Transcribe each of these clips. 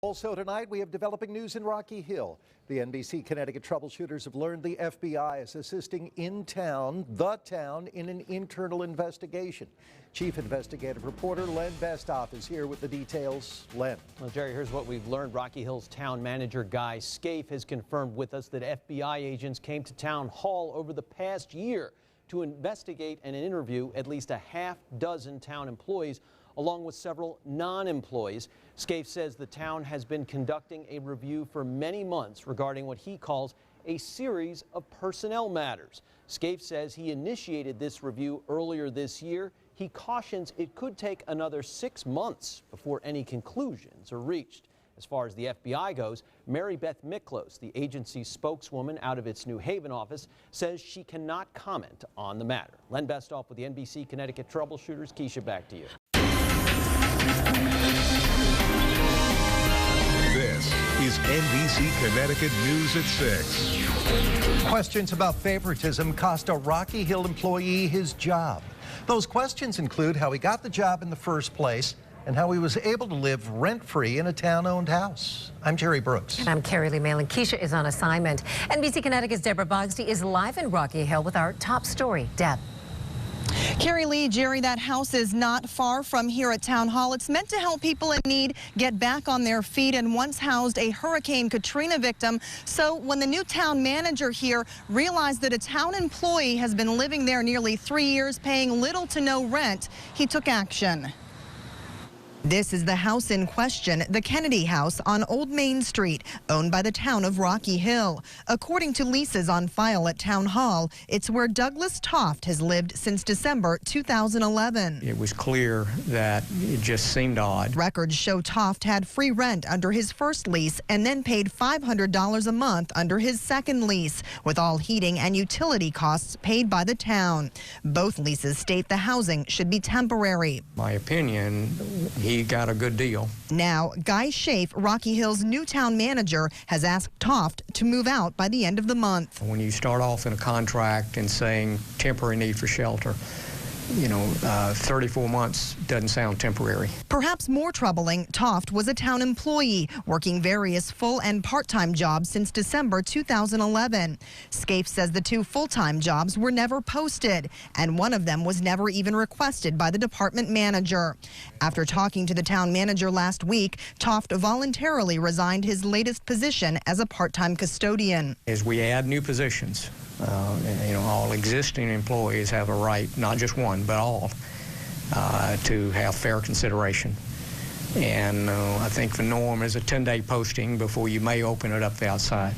Also tonight, we have developing news in Rocky Hill. The NBC Connecticut troubleshooters have learned the FBI is assisting the town, in an internal investigation. Chief investigative reporter Len Besthoff is here with the details. Len. Well, Jerry, here's what we've learned. Rocky Hill's town manager Guy Scaife has confirmed with us that FBI agents came to town hall over the past year to investigate and interview at least a half dozen town employees, along with several non-employees. Scaife says the town has been conducting a review for many months regarding what he calls a series of personnel matters. Scaife says he initiated this review earlier this year. He cautions it could take another 6 months before any conclusions are reached. As far as the FBI goes, Mary Beth Miklos, the agency's spokeswoman out of its New Haven office, says she cannot comment on the matter. Len Besthoff with the NBC Connecticut troubleshooters. Keisha, back to you. This is NBC Connecticut News at 6. Questions about favoritism cost a Rocky Hill employee his job. Those questions include how he got the job in the first place and how he was able to live rent-free in a town-owned house. I'm Jerry Brooks. And I'm Carrie Lee Malin. Keisha is on assignment. NBC Connecticut's Deborah Bogsty is live in Rocky Hill with our top story. Deb. Carrie Lee, Jerry, that house is not far from here at Town Hall. It's meant to help people in need get back on their feet and once housed a Hurricane Katrina victim. So when the new town manager here realized that a town employee has been living there nearly 3 years, paying little to no rent, he took action. This is the house in question, the Kennedy House on Old Main Street, owned by the town of Rocky Hill. According to leases on file at Town Hall, it's where Douglas Toft has lived since December 2011. It was clear that it just seemed odd. Records show Toft had free rent under his first lease and then paid $500 a month under his second lease, with all heating and utility costs paid by the town. Both leases state the housing should be temporary. My opinion, he got a good deal. Now, Guy Scaife, Rocky Hill's new town manager, has asked Toft to move out by the end of the month. When you start off in a contract and saying temporary need for shelter, 34 months doesn't sound temporary. Perhaps more troubling, Toft was a town employee working various full and part-time jobs since December 2011. Scaife says the 2 full-time jobs were never posted, and one of them was never even requested by the department manager. After talking to the town manager last week, Toft voluntarily resigned his latest position as a part-time custodian. As we add new positions, all existing employees have a right, not just one, but all, to have fair consideration. And I think the norm is a 10-day posting before you may open it up the outside.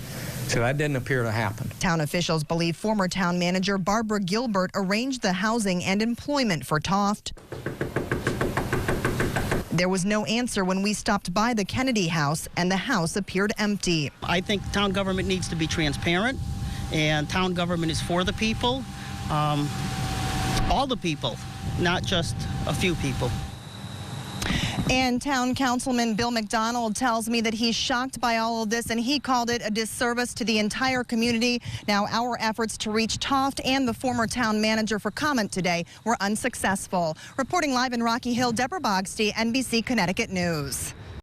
So that didn't appear to happen. Town officials believe former town manager Barbara Gilbert arranged the housing and employment for Toft. There was no answer when we stopped by the Kennedy House, and the house appeared empty. I think town government needs to be transparent, and town government is for the people, all the people, not just a few people. And town councilman Bill McDonald tells me that he's shocked by all of this, and he called it a disservice to the entire community. Now, our efforts to reach Toft and the former town manager for comment today were unsuccessful. Reporting live in Rocky Hill, Deborah Bogsty, NBC Connecticut News.